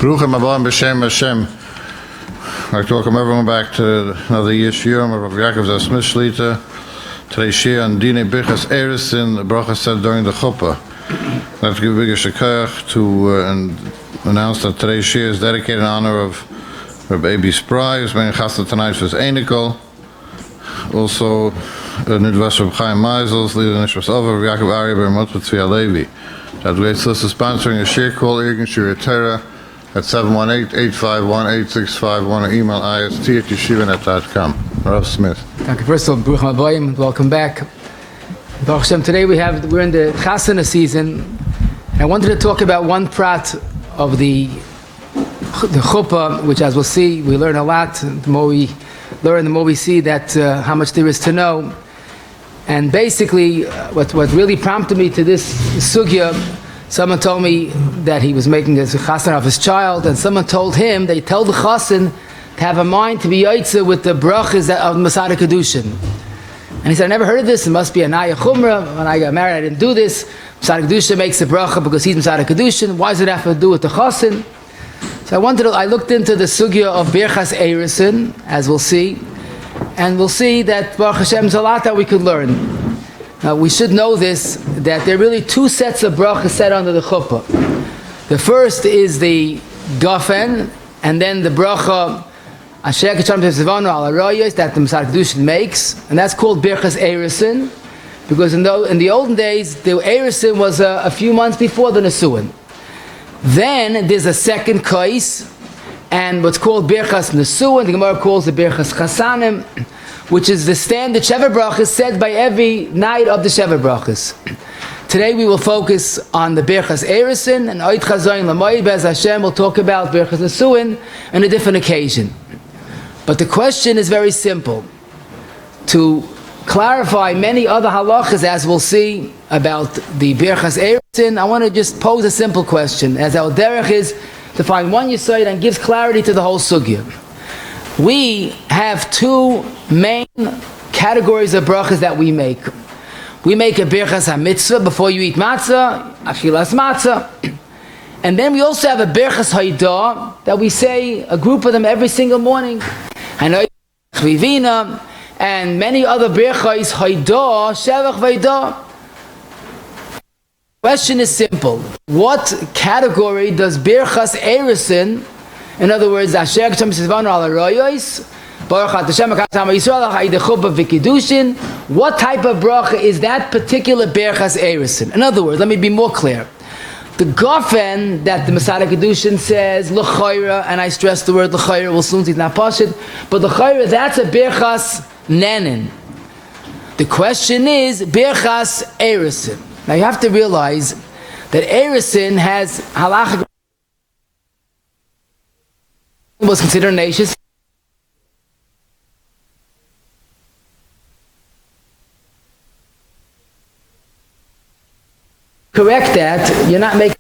Bruchim Abam B'Shem Hashem. I'd like to welcome everyone back to another Yeshua of Yakov's Asmishlita. Today's Shir on Dine Birchas Eirusin, the Brachos said during the Chupah. I'd like to give a big shekach to announce that today's Shir is dedicated in honor of Rabbi Abi Spry, who's being chasan tonight for his Einikel. Also, Nidvas Reb Chaim Meisels, leader of Nishmas Ova, Yakov Ari, motzi Alevi. That great list is sponsoring a Shir call, Irgin Shir Torah, at 718-851-8651, or email ist@yeshivanet.com. Rav Smith. Thank you. First of all, Bruchim Abayim, welcome back. Baruch Hashem, today we're in the chasan season. I wanted to talk about one prat of the Chupah, which, as we'll see, we learn a lot. The more we learn, the more we see that how much there is to know. And basically, what really prompted me to this sugya, someone told me that he was making a chasan of his child, and someone told him, they tell the chasan to have a mind to be yaitza with the brachos of Mesader kidushin. And he said, I never heard of this, it must be a naya chumrah. When I got married, I didn't do this. Mesader kidushin makes a bracha because he's Mesader kidushin. Why does it have to do with the chasan? So I looked into the sugya of Birchas Eirusin, as we'll see, and we'll see that Baruch Hashem is a lot that we could learn. Now we should know this, that there are really two sets of brachas said under the Chupah. The first is the gafen, and then the bracha Asher Kacham Tevzivanu Al Arayos that the Mesader kidushin makes, and that's called Birchas Eirusin, because in the olden days the Eirusin was a few months before the Nesuin. Then there's a second kais, and what's called Birchas Nesuin, the Gemara calls it Birchas chasanim, which is the standard Sheva Brachas said by every night of the Sheva Brachas. Today we will focus on the Birchas Eirusin, and Oid Chazoin L'Moed Be'ez Hashem will talk about Birchas Nesuin on a different occasion. But the question is very simple. To clarify many other halachas, as we'll see, about the Birchas Eirusin, I want to just pose a simple question, as our derech is to find one yesod and gives clarity to the whole sugya. We have two main categories of brachas that we make. We make a Birchas HaMitzvah before you eat matzah, achilas matzah. And then we also have a Birchas Haidah that we say, a group of them every single morning. And many other Birchas Haidah, Shevach Vaidah. Question is simple. What category does Birchas Eirusin, in other words, Asher K'Shem Tzivanu Al Arayos, Baruch Hashem HaKadosh Yisrael HaIde Chupah V'Kidushin, what type of bracha is that particular Birchas Eirusin? In other words, let me be more clear. The gafen that the Mesader kidushin says, l'chayra, and I stress the word l'chayra, we'll soon see it's not pashut, but l'chayra, that's a Birchas Nenin. The question is, Birchas Eirusin. Now you have to realize that Eirusin has halacha was considered nations. Correct that, you're not making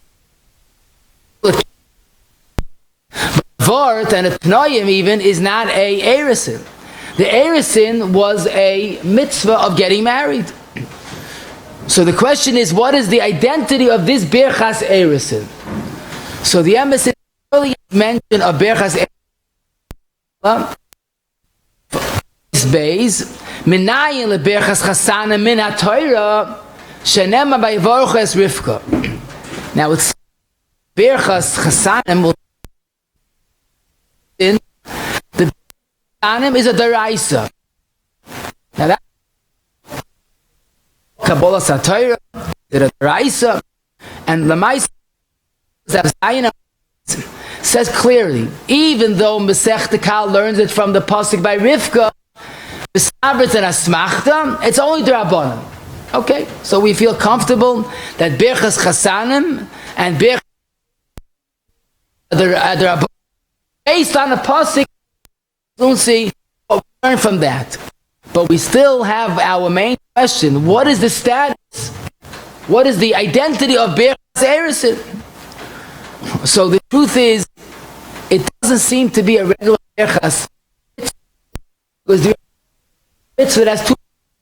Vart and a Tnoyim even is not a Eirusin. The Eirusin was a mitzvah of getting married. So the question is, what is the identity of this Birchas Eirusin? So the embassy earlier mention of Birchas Eirusin is based Minayin le Birchas chasan min ha-Torah Shenema by Vorches Rivka. Now it's Birchas chasanim. The chasanim is a deraisa. Now that Kabbalah Satira is a deraisa, and the Maisa says clearly, even though Masech Kal learns it from the pasuk by Rivka, Mesader and Asmachta, it's only D'Rabbanan. Okay, so we feel comfortable that Birchas chasanim and Birchas are based on a pasuk. We'll see what we learn from that. But we still have our main question: what is the status? What is the identity of Birchas Eirusin? So the truth is, it doesn't seem to be a regular Birchas, because the mitzvah has two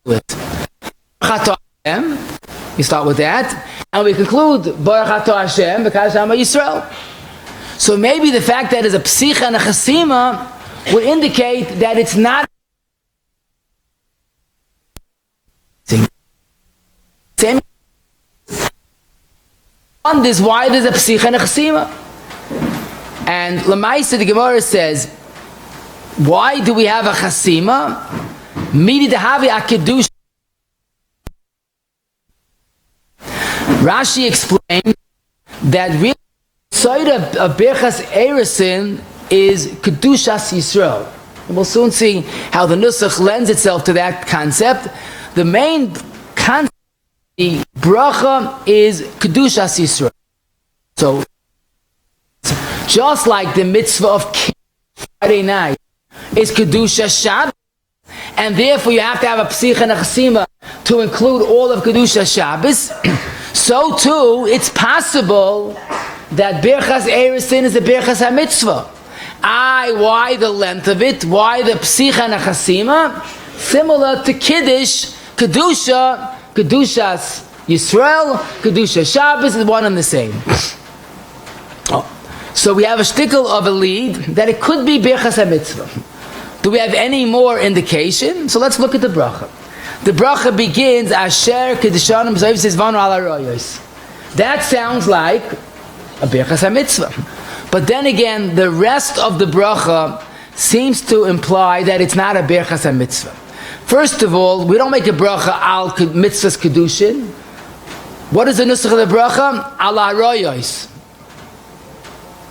to it. We start with that, and we conclude Baruch Atah Hashem, B'Kadosh Am Yisrael. So maybe the fact that it's a psicha and a chasima would indicate that it's not same on this why there's a psicha and a chasima. And Lamaisa the Gemara says, why do we have a chasima? Midi dehavi a kidushin. Rashi explained that really the side of Berchas Eirusin is kedushas Yisrael. And we'll soon see how the nusach lends itself to that concept. The main concept of the bracha is kedushas Yisrael. So, just like the mitzvah of Friday night is kedusha Shabbos, and therefore you have to have a psicha and a chasima to include all of kedusha Shabbos, so too it's possible that Berchas Eirusin is a Berchas HaMitzvah. Why the length of it? Why the psicha and a chasima? Similar to Kiddush, Kedusha, Kedushas Yisrael, Kedusha Shabbos is one and the same. So we have a shtickle of a lead that it could be Berchas HaMitzvah. Do we have any more indication? So let's look at the bracha. The bracha begins, Asher Kedushanim Zayv Vanu Ala Royos. That sounds like a Berchas HaMitzvah. But then again, the rest of the bracha seems to imply that it's not a Berchas HaMitzvah. First of all, we don't make a bracha al mitzvahs kidushin. What is the nusach of the bracha? Ala Royos.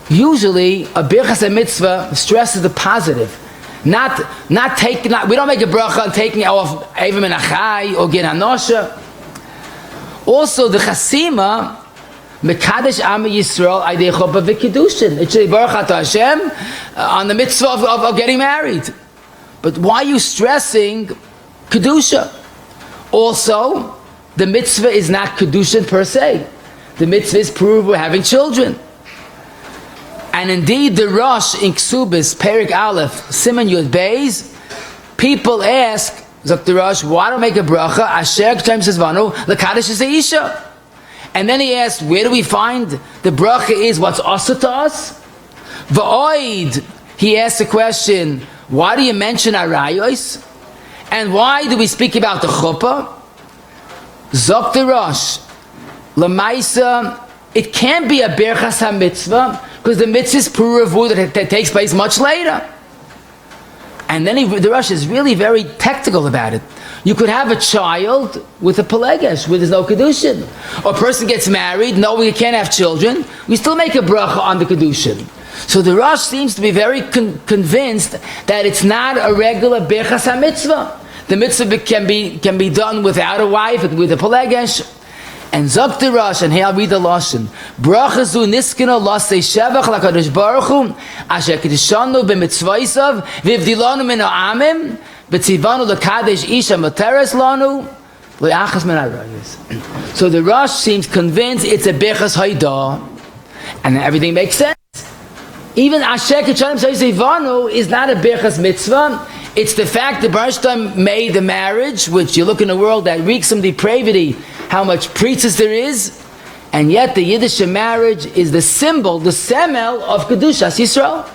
Usually, a Berchas HaMitzvah stresses the positive. We don't make a bracha on taking off Evim and Achai or Gen Hanosha. Also, the Chasima, Mekadesh Am Yisrael, Aidei Chupah v'Kidushin. It should be Baruch Hashem on the mitzvah of getting married. But why are you stressing Kedusha? Also, the mitzvah is not Kedushin per se. The mitzvah is proof we're having children. And indeed, the Rosh in Ksubis, Perik Aleph, Siman Yud Beis, people ask, Zok the Rosh, why don't make a bracha? Asher K'chem Sezvanu, L'Kadosh is Isha. And then he asked, where do we find the bracha is what's also to us? V'oid, he asked the question, why do you mention Arayos? And why do we speak about the Chupah? Zok the Rosh, L'maisa, it can't be a Berchas HaMitzvah, because the mitzvah is puravu that takes place much later. And then the Rosh is really very technical about it. You could have a child with a pelegesh, where there's no kedushin. Or a person gets married, no, we can't have children. We still make a bracha on the kedushin. So the Rosh seems to be very convinced that it's not a regular Berchas HaMitzvah. The mitzvah can be done without a wife, with a pelegesh. And Zok the Rosh, and here I'll read the Lashon. Bracha zu niskena lasei shevach lakadosh baruch hu, asher kedishanu b'mitzvaysav, v'ivdilanu min ha'amim, v'tzivanu l'kadesh isha materes lanu, l'achas min ha'rayos. So the Rosh seems convinced it's a Berchas Haidah, and everything makes sense. Even asher kedishanu b'mitzvaysav is not a Berchas Mitzvah. It's the fact that Baruch made the marriage, which you look in the world that reeks some depravity, how much preachers there is, and yet the Yiddish marriage is the symbol, the semel of Kedushas Yisrael.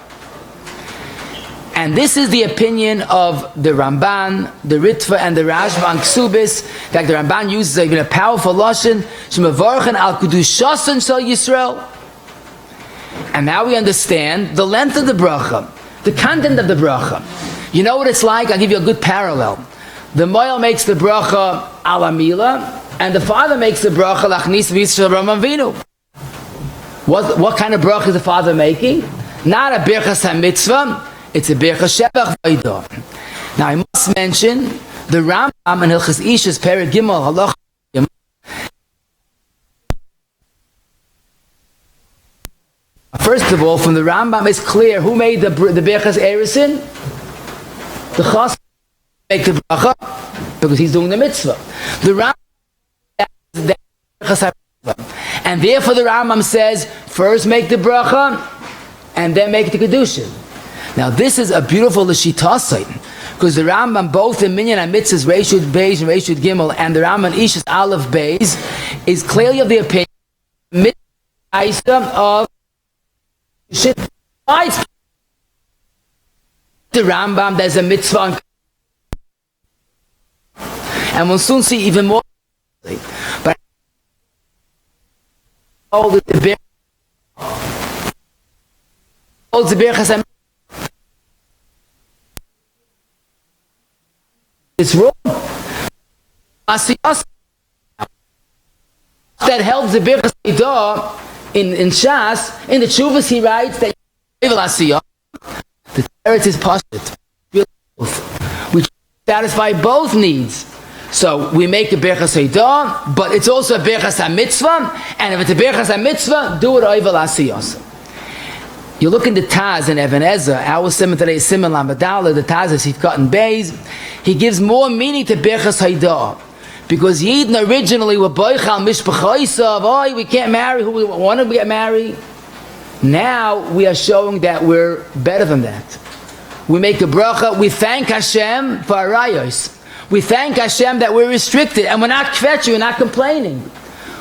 And this is the opinion of the Ramban, the Ritva, and the Rashba on Ksubis. In fact, the Ramban uses even a powerful lashon, Shemavorchen al Kedushasan Shel Yisrael. And now we understand the length of the bracha, the content of the bracha. You know what it's like? I'll give you a good parallel. The Moel makes the bracha ala mila, and the father makes the bracha lachnis v'yisrael Avraham Avinu. What kind of bracha is the father making? Not a Berchas HaMitzvah, it's a Berchas Shevach V'Aidah. Now I must mention the Rambam in Hilchas Ishus Perek Gimel Halacha. First of all, from the Rambam it's clear who made the Berchas Eirusin. The chasan make the bracha because he's doing the mitzvah. The Rambam, and therefore the Rambam says first make the bracha and then make the kidushin. Now this is a beautiful l'shita because the Rambam both in Minyan and Mitzvahs Reishud Beis and Reishud Gimel and the Rambam Ishus Aleph Beis is clearly of the opinion mitzvah of besides the Rambam, there's a mitzvah on, and we'll soon see even more. But all the berachas, it's wrong. That helps the berachas in Shas, in the Chuvas he writes that the teretz is pashut. We satisfy both needs. So we make a berachas haidah, but it's also a berachas mitzvah, and if it's a berachas mitzvah, do it oivel asiyos. You look in the Taz in Even Ezra, our simon today is simon lamadala, the Taz is Sifkat and Beis. He gives more meaning to berachas haidah. Because Yidden originally were boichal mishpachoisav, oh, we can't marry who we want to get married. Now we are showing that we're better than that. We make a bracha, we thank Hashem for our rayos. We thank Hashem that we're restricted, and we're not kvetchy, we're not complaining.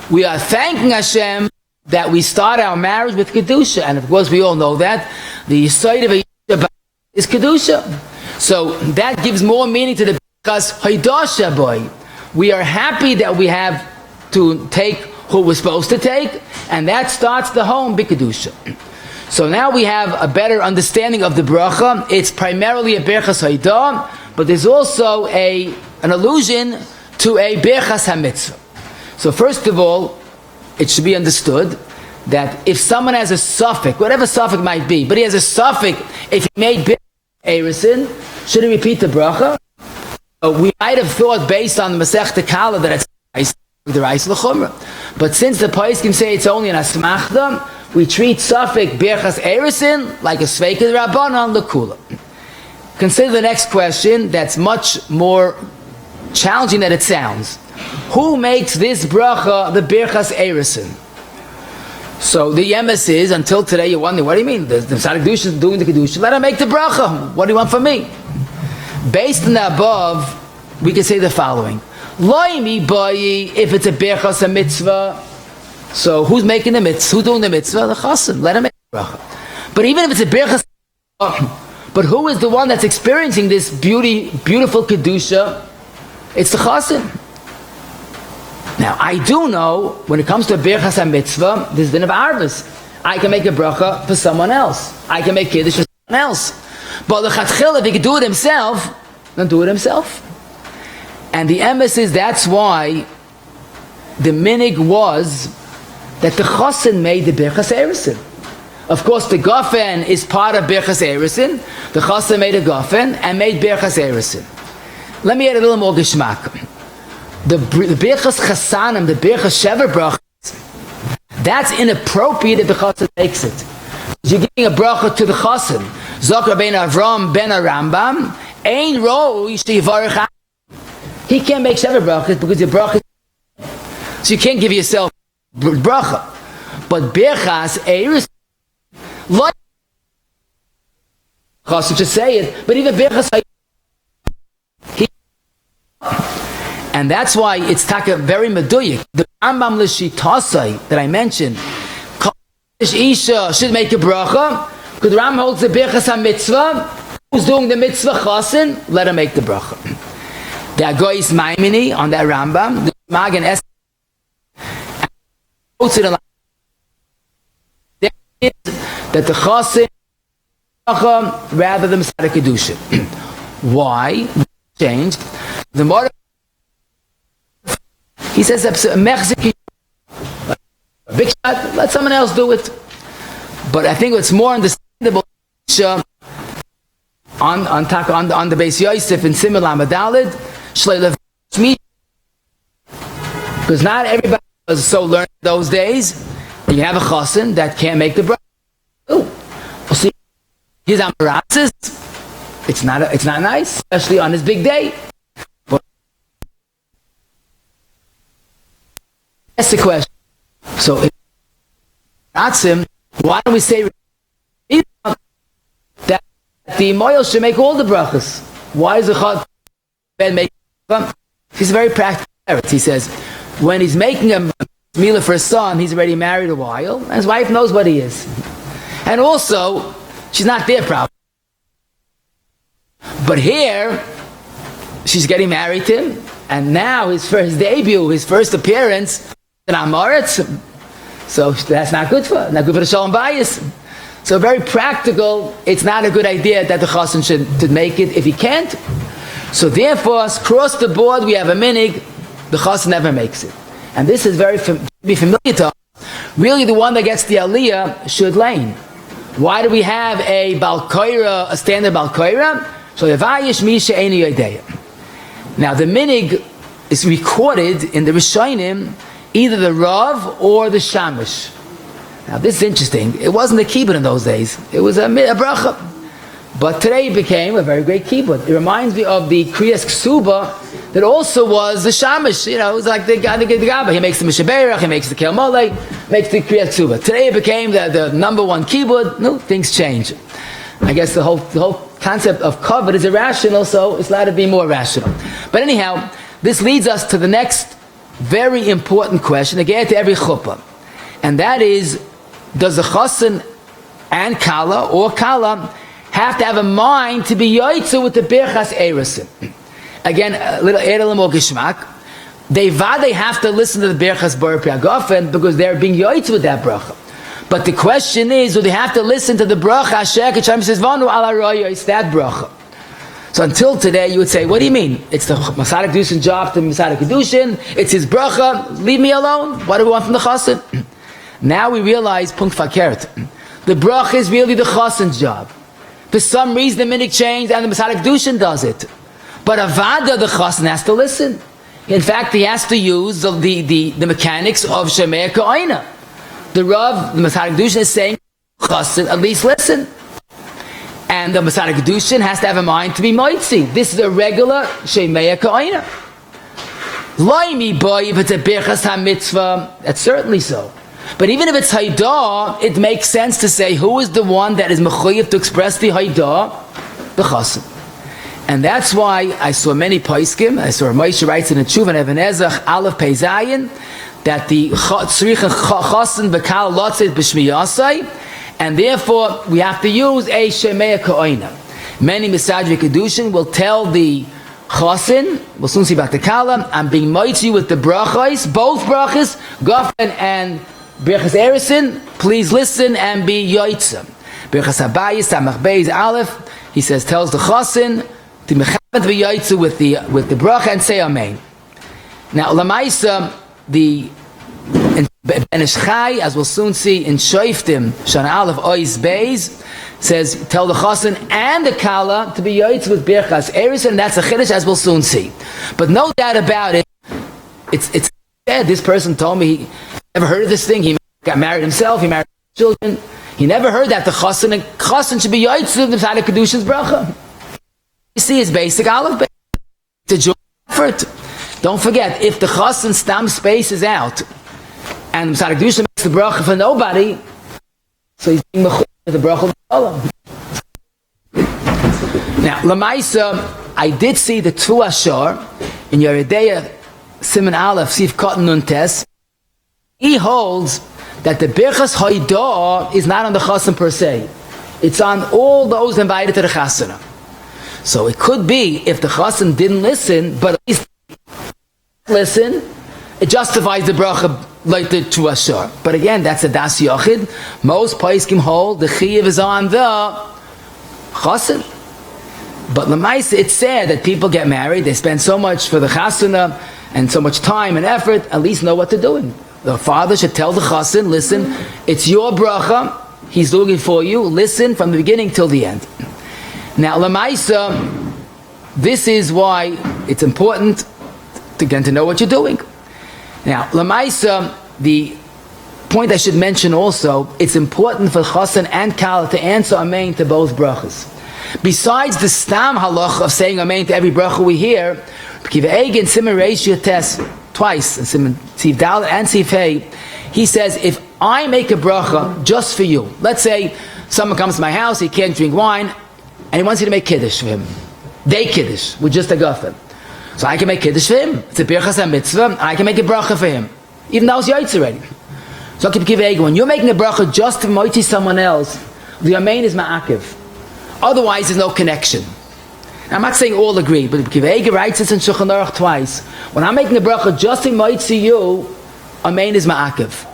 We are thanking Hashem that we start our marriage with kedusha, and of course we all know that the side of a Yidden is kedusha. So that gives more meaning to the berachas haidah boy. We are happy that we have to take who we're supposed to take, and that starts the home b'kedusha. So now we have a better understanding of the bracha. It's primarily a berachas haidah, but there's also an allusion to a berachas hamitzvah. So first of all, it should be understood that if someone has a suffix, whatever suffix might be, but he has a suffix, if he made berachas Eirusin, should he repeat the bracha? We might have thought based on the Masechta kallah that it's the rice l'chumra, but since the Pais can say it's only an asmachta, we treat suffix berachas Eirusin like a sveika rabbanon l'kula. Consider the next question that's much more challenging than it sounds. Who makes this bracha the berachas Eirusin? So the yemes is, until today you're wondering, what do you mean? The Mesader kidushin is doing the kidushin. Let him make the bracha. What do you want from me? Based on the above, we can say the following. Loimi bayi, if it's a berachas mitzvah, so who's making the mitzvah? Who's doing the mitzvah? The chasan. Let him make the bracha. But even if it's a berachas, but who is the one that's experiencing this beautiful kedusha? It's the chasan. Now, I do know, when it comes to a berachas mitzvah, there's din of arvus. I can make a bracha for someone else. I can make kiddush for someone else. But the chatchil, if he could do it himself, then do it himself. And the emes is, that's why the minig was that the chasan made the berachas Eirusin. Of course, the gofen is part of berachas Eirusin. The chasan made a gofen and made berachas Eirusin. Let me add a little more geschmack. The berachas chasanim, the berachas shever brachas, that's inappropriate if the chasan makes it. You're giving a bracha to the chasan. Zokar ben Avram ben Rambam, ein ro yivarich. He can't make shever brachas because your bracha. So you can't give yourself bracha. But berachas Eirusin, like chasan should say it, but even berachas. And that's why it's taka very meduyik. The Rambam l'shitasai that I mentioned, Isha should make a bracha. Because the Rambam holds the berachas mitzvah. Who's doing the mitzvah chasan? Let him make the bracha. The Agoyis Maimini on that Rambam, the Magen Es, that the chasan bracha rather than Mesader kidushin. Why? Changed. The more he says, mafsik, big shot, let someone else do it. But I think it's more understandable on the Beis Yosef in Simon Lamadalid, because not everybody was so learned those days. You have a chasan that can't make the bracha. Oh, well, see, his amaratzis, it's not nice, especially on his big day. That's the question. So, if that's him, why don't we say that the moil should make all the brachas? Why is the chad ben make them? He's very practical. He says, when he's making a meal for his son, he's already married a while, and his wife knows what he is. And also, she's not there probably. But here, she's getting married to him, and now his debut, his first appearance in Amoritz, so that's not good for the Shalom Bayis. So very practical, it's not a good idea that the chasan should make it if he can't. So therefore, across the board, we have a minig, the chasan never makes it. And this is be familiar to us. Really, the one that gets the aliyah should lane. Why do we have a balkoira, a standard balkoira? So levayish misha eini yodeya. Now the minig is recorded in the Rishonim, either the Rav or the Shamish. Now this is interesting. It wasn't a kibbutz in those days. It was a bracha. But today it became a very great kibbutz. It reminds me of the Kriyas Ksuba that also was the Shamish. You know, it was like the Gabba. He makes the Mishaberach, he makes the Kel Molei, makes the Kriyas Ksuba. Today it became the number one kibbutz. No, things change. I guess the whole concept of covet is irrational, so it's allowed to be more rational. But anyhow, this leads us to the next very important question, again to every chuppah. And that is, does the chasan and kallah, or kallah, have to have a mind to be yoitza with the birchas Eirosin? Again, a little more gishmak. They have to listen to the birchas bar priagofen because they're being yoitza with that bracha. But the question is, do they have to listen to the bracha asher k'shem says vanu ala roya? It's that bracha. So until today, you would say, what do you mean? It's the Mesader kidushin job to Mesader kidushin. It's his bracha. Leave me alone. What do we want from the chasan? Now we realize, punkt fakert, the bracha is really the chasan's job. For some reason, the minig changed and the Mesader kidushin does it. But avada, the chasan has to listen. In fact, he has to use the mechanics of shemei ka'ina. The Rav, the Mesader kidushin is saying, chasan, at least listen. And the Mesader kidushin has to have a mind to be motzi. This is a regular shemei ka'ina. Loimi boy, if it's a bechas ha-mitzvah, that's certainly so. But even if it's haidah, it makes sense to say, who is the one that is mechuyev to express the haidah? The chasan. And that's why I saw many paiskim, I saw Moshe writes in the Chupah and Even Ezach, Aleph Pei Zayin, that the tzrich chasan v'kal lotzet b'shmiyasai, and therefore we have to use a shemei ka'ina. Many Mesader kidushin will tell the chasan, we'll soon see about the kallah, I'm being motzi with the brachos, both brachas, gofen and bרככת אירוסין, please listen and be yoitza. Bרככת habayis, tamach beis aleph, he says, tells the chasan to mechavet be yoitza with the bracha and say amein. Now, lamaisa, the Ben Ish Chai, as we'll soon see in Shoiftim, Shana Aleph Ois Beis, says, tell the chasan and the kallah to be yoitza with bרככת אירוסין, and that's a chiddush, as we'll soon see. But no doubt about it, it's said, this person told me, he never heard of this thing. He got married himself. He married children. He never heard that the chasan should be yoitza the Mesader kidushin's bracha. You see, it's basic aleph. It's a joint effort. Don't forget, if the chasan stam space is out, and the Mesader kidushin makes the bracha for nobody, so he's being mechuyev with the bracha of kallah. Now, lamaisa, I did see the Tu Ashar in Yeridea Siman Aleph Sif Cotton Nuntes. He holds that the birchas haidah is not on the chasan per se. It's on all those invited to the chasana. So it could be, if the chasan didn't listen, but at least listen, it justifies the bracha like the Tu Ashar. But again, that's a das yochid. Most paiskim hold the chiyuv is on the chasan. But lemaisa, it's sad that people get married, they spend so much for the chasana, and so much time and effort, at least know what they're doing. The father should tell the chasan, listen, it's your bracha, he's looking for you, listen from the beginning till the end. Now, lamaisa, this is why it's important to get to know what you're doing. Now, lamaisa, the point I should mention also, it's important for chasan and kallah to answer amein to both brachas. Besides the stam halach of saying amein to every bracha we hear, Kiva Simon Ratio test twice, and Simon Tiv Dal and Tiv Hey, he says, if I make a bracha just for you, let's say someone comes to my house, he can't drink wine, and he wants you to make kiddush for him. Day kiddush, with just a guffin. So I can make kiddush for him. It's a birchas mitzvah, I can make a bracha for him. Even though it's yaitz already. So when you're making a bracha just to motzi someone else, the amein is ma'akiv. Otherwise, there's no connection. Now, I'm not saying all agree, but Kivega writes this in Shulchan Aruch twice. When I'm making the bracha just in motzi you, amein is ma'akiv.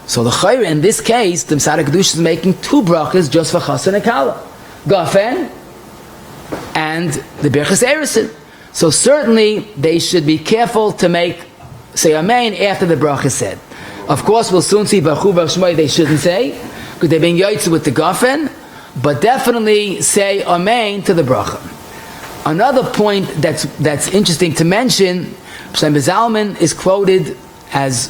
So the chayre in this case, the Mesader kidushin is making two brachas just for chasan and kallah, gafen and the bechas irusin. So certainly they should be careful to say amein after the bracha is said. Of course, we'll soon see baruch Shmoi they shouldn't say because they're being yotzei with the gafen, but definitely say amein to the bracha. Another point that's interesting to mention, Shlomo Zalman is quoted as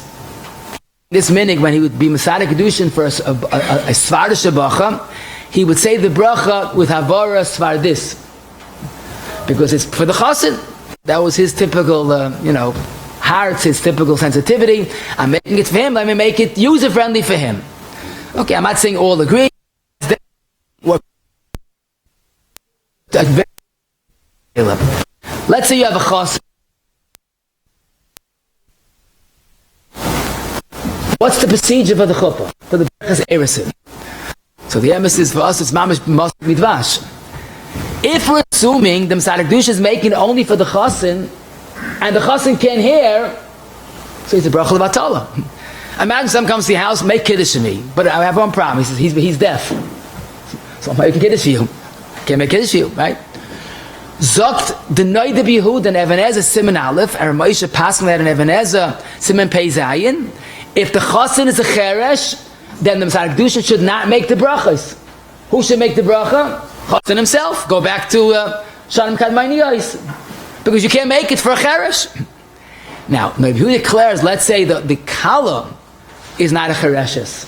this minig when he would be Mesader kidushin for a svardish bracha, he would say the bracha with havara svardis because it's for the chasan. That was his typical, heart, his typical sensitivity. I'm making it for him. Let me make it user friendly for him. Okay, I'm not saying all agree. Let's say you have a chasan. What's the procedure for the Chupah? For the bechas irusin? So the emphasis for us is mamish midvash. If we're assuming the Mesader kidushin is making only for the chasan, and the chasan can't hear, so he's a bracha levatala. Imagine someone comes to your house, make kiddush me, but I have one problem. He says he's deaf, so I'm making kiddush you. Can't make kiddush you, right? Zokt the noide bihud and Ebenezer Siman Aleph, and Moshe passing that in Ebenezer Siman Pei Zayin. If the chasan is a cheresh, then the Mesader kidushin should not make the brachas. Who should make the bracha? Chasan himself. Go back to Shanim Kadmayni Yos, because you can't make it for a cheresh. Now, maybe who declares? Let's say the kallah is not a chereshes.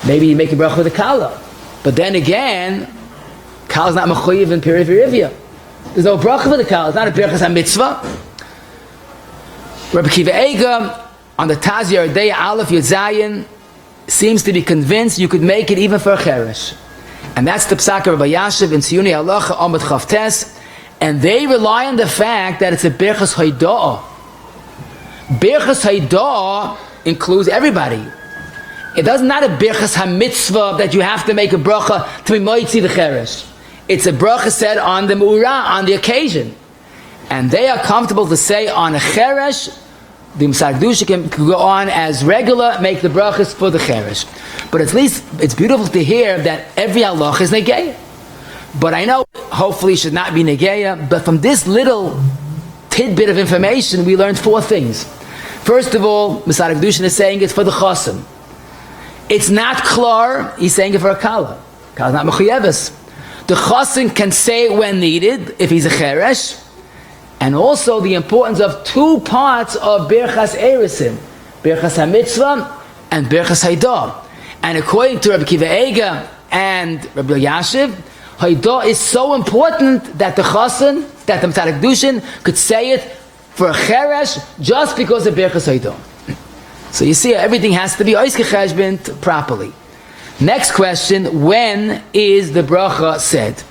Maybe you make a bracha with the kallah, but then again, kallah is not mechuyev in perivia. There's no bracha for the kallah. It's not a bechas mitzvah. Rabbi Kiva Eiga on the Tazir Day Aleph Yud Zayin seems to be convinced you could make it even for a cheresh, and that's the psak of Rabbi Yashiv in Siyuni Halacha Amud Chavtes, and they rely on the fact that it's a bechas haidah. Bechas haidah includes everybody. It does not a bechas hamitzvah that you have to make a bracha to be motzi the cheresh. It's a bracha said on the me'ura, on the occasion, and they are comfortable to say on a cheresh. The Mesader kidushin can go on as regular, make the brachas for the cheresh. But at least it's beautiful to hear that every halach is negeya. But I know, hopefully, it should not be negeya. But from this little tidbit of information, we learned four things. First of all, Mesader kidushin is saying it's for the chasan. It's not klar, he's saying it for a kallah. Kallah is not mechuyeves. The chasan can say it when needed, if he's a cheresh. And also the importance of two parts of bechas irusin, bechas hamitzvah and bechas haidah. And according to Rabbi Kiva Eiga and Rabbi Yashiv, haidah is so important that the chasan, that the Mesader kidushin could say it for a cheresh just because of bechas haidah. So you see, everything has to be oiske cheshbent properly. Next question: when is the bracha said?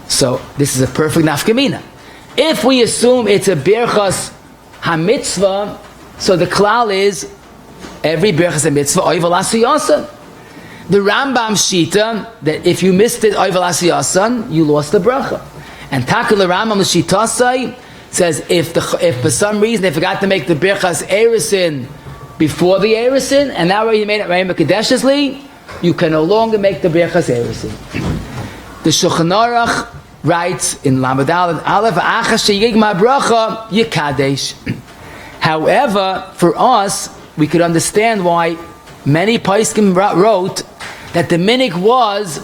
So this is a perfect nafkamina. If we assume it's a bechas hamitzvah, so the klal is every bechas hamitzvah oival asiyasan. The Rambam shita that if you missed it oival asiyasan, you lost the bracha. And Takal Rambam shitasai says if for some reason they forgot to make the bechas irusin before the irusin, and that way you made it Rayim Kadeshesli, you can no longer make the bechas irusin. The Shulchan Aruch writes in Lamed Aleph, bracha yikadesh. However, for us, we could understand why many poskim wrote that the minig was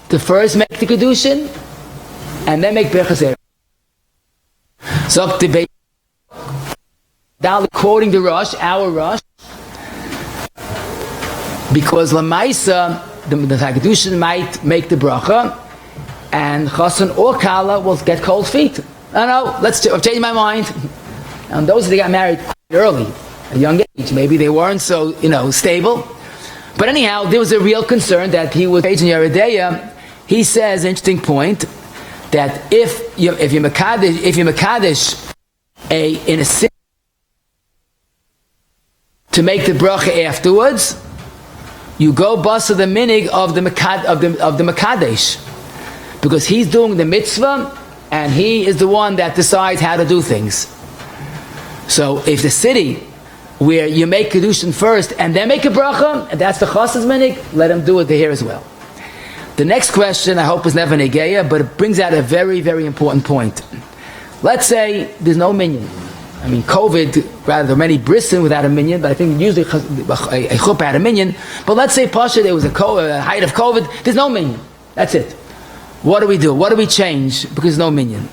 to first make the kidushin and then make bechas erusin. So the quoting the Rosh, our Rosh, because Lamaisa the kidushin might make the bracha, and chasan or kallah will get cold feet. I know, I've changed my mind. And those that got married early, at a young age, maybe they weren't so, stable. But anyhow, there was a real concern that he was page in Yeredeya. He says, interesting point, that if you mekadesh in a to make the bracha afterwards, you go bust the minig of the Makadesh, because he's doing the mitzvah and he is the one that decides how to do things. So if the city where you make kidushin first and then make a bracha, and that's the chasan's minig, let him do it here as well. The next question, I hope, is never negeya, but it brings out a very, very important point. Let's say there's no minyan. I mean, COVID, rather, there are many brisin without a minyan, but I think usually a chupah had a minyan. But let's say, Pasha, there was a height of COVID, there's no minyan. That's it. What do we do? What do we change? Because there's no minyan.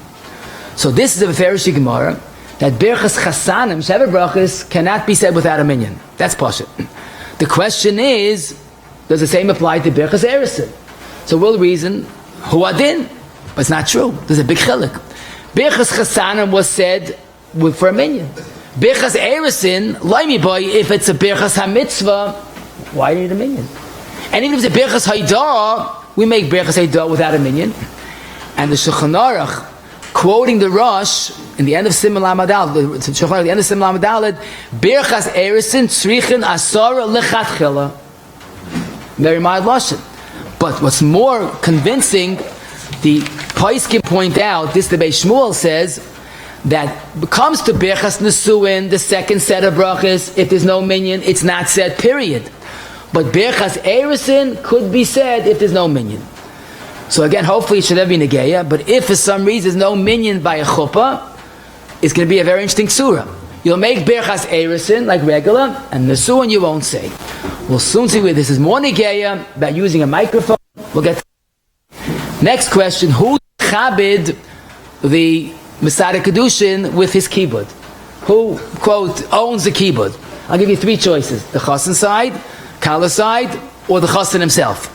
So this is a Pharisee Gemara, that berachas chasanim, Shevet brachas, cannot be said without a minyan. That's Pasha. The question is, does the same apply to berachas Eresin? So we'll reason, hu adin? But it's not true. There's a big chilik. Berachas chasanim was said for a minyan. Bechas Eresin, laimi boy, if it's a Bechas HaMitzvah, why do you need a minyan? And even if it's a Bechas Haidara, we make Bechas Haidara without a minyan. And the Shulchan Aruch, quoting the Rosh, in the end of Simon Lamadal, the Shulchan Aruch, the end of Simon Lamadal, Bechas Eresin, Tzrichin Asara Lechatchila. Very mild Lashon. But what's more convincing, the Paiskim point out, this the Beis Shmuel says, that comes to Bechas Nesuin, the second set of brachas, if there's no minyan, it's not said, period. But Bechas Eresin could be said if there's no minyan. So again, hopefully it should never be negeya, but if for some reason there's no minyan by a chuppah, it's going to be a very interesting surah. You'll make Bechas Eresin like regular, and Nesuin you won't say. We'll soon see where this is more negeya, about using a microphone. We'll get to next question, who chabid the Mesader kidushin with his kibud? Who, quote, owns the kibud? I'll give you three choices: the chasan side, kallah side, or the chasan himself.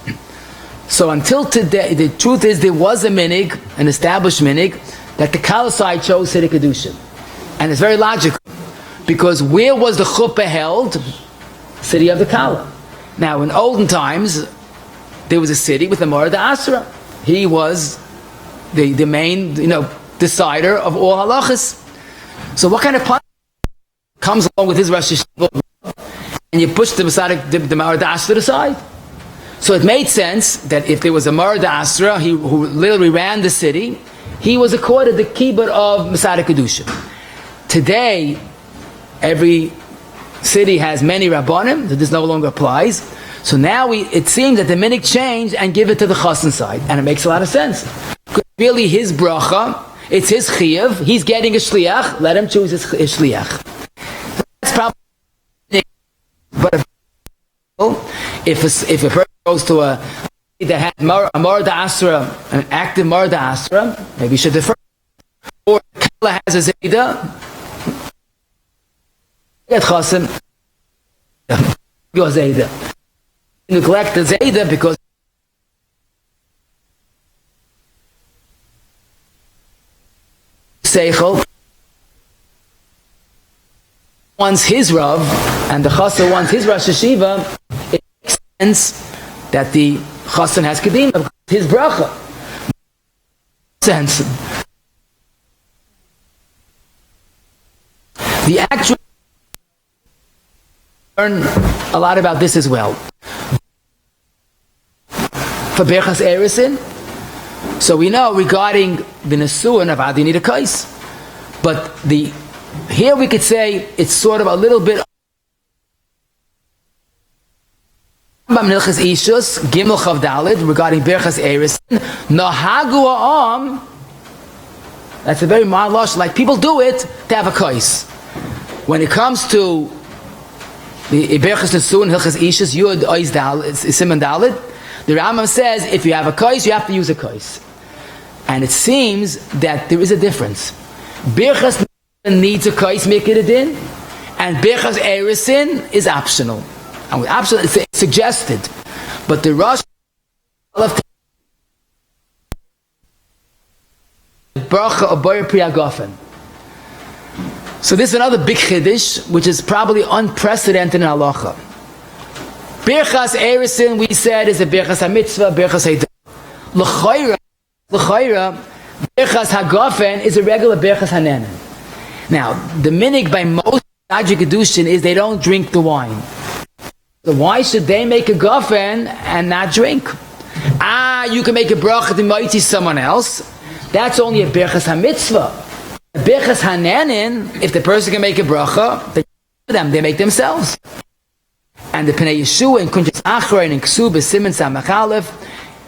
So until today, the truth is there was a minig, an established minig, that the kallah side chose to the kidushin, and it's very logical because where was the chupah held? City of the kallah. Now, in olden times, there was a city with a Morad Asra. He was the main, decider of all halachas. So what kind of punishment comes along with his Rosh Hashanah and you push the Marad Asra aside? So it made sense that if there was a Marad Asra who literally ran the city, he was accorded the kibbut of Mesader kidushin. Today, every city has many rabbanim, so this no longer applies. So now it seems that the minig changed and give it to the chasan side, and it makes a lot of sense. Because really his bracha, it's his chiyuv, he's getting a shliach, let him choose his shliach. That's probably, but if a person goes to a that has a Marad Asra, an active Marad Asra, maybe he should defer. Or kallah has a zayda, get chasan, go zayda. Neglect the zayda because Seichel wants his Rav and the Chassan wants his Rosh Hashiva, it makes sense that the Chassan has Kedima, his bracha. Sense. The actual learn a lot about this as well. For Bechas Eresin, so we know regarding the Nesuin of Adi you need a kais. But here we could say it's sort of a little bit Milchas Ishus, Gimel Chav Dalid, regarding Bechas Eresin, Nahagu Ha'am, that's a very mild lush, like people do it to have a kais. When it comes to the Bechas Nesuin, Hilchas Ishus, Yud, Oiz Dalid, Simon Dalid, the Rambam says if you have a kais, you have to use a kais. And it seems that there is a difference. Bechas needs a kais, make it a din, and Bechas Eresin is optional. And with optional, it's suggested. But the Rosh of bracha of Boyer Priyagofen. So this is another big chiddush, which is probably unprecedented in halacha. Bechas Eresin, we said, is a Bechas HaMitzvah, Bechas HaIdah. L'chayra, Bechas HaGofen is a regular Bechas HaNenen. Now, the minig by most Mesader kidushin is they don't drink the wine. So why should they make a guffen and not drink? You can make a bracha to motzi someone else. That's only a bechas ha-mitzvah. A bechas ha-nanin, if the person can make a bracha, they make themselves. And the Pnei Yeshua in Kunjas Achrein and Ksub Simen Samach Aleph,